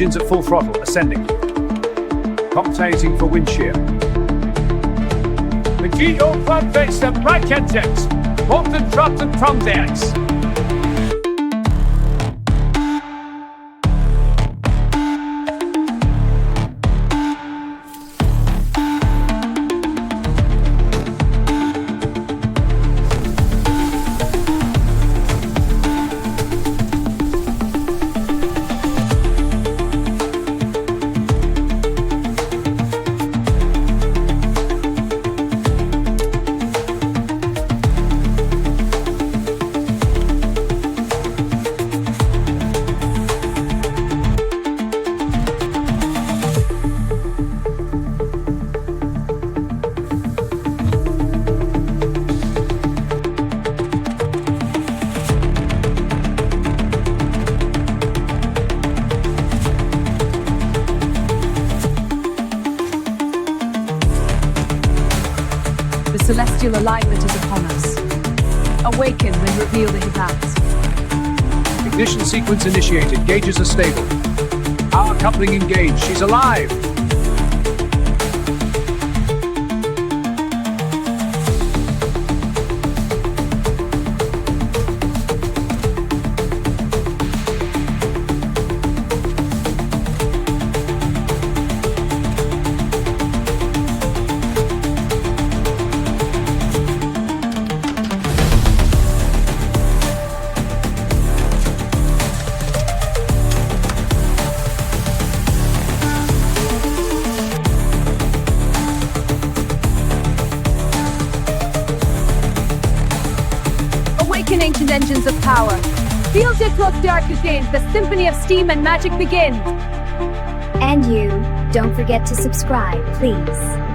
Engines at full throttle, ascending. Compensating for wind shear. Begin all front-faced and right-hand Bolton trot and from dance. The celestial alignment is upon us. Awaken and reveal the Hippats. Ignition sequence initiated. Gauges are stable. Power coupling engaged. She's alive! Ancient engines of power. Feel your clock dark again. The symphony of steam and magic begins. And you, don't forget to subscribe, please.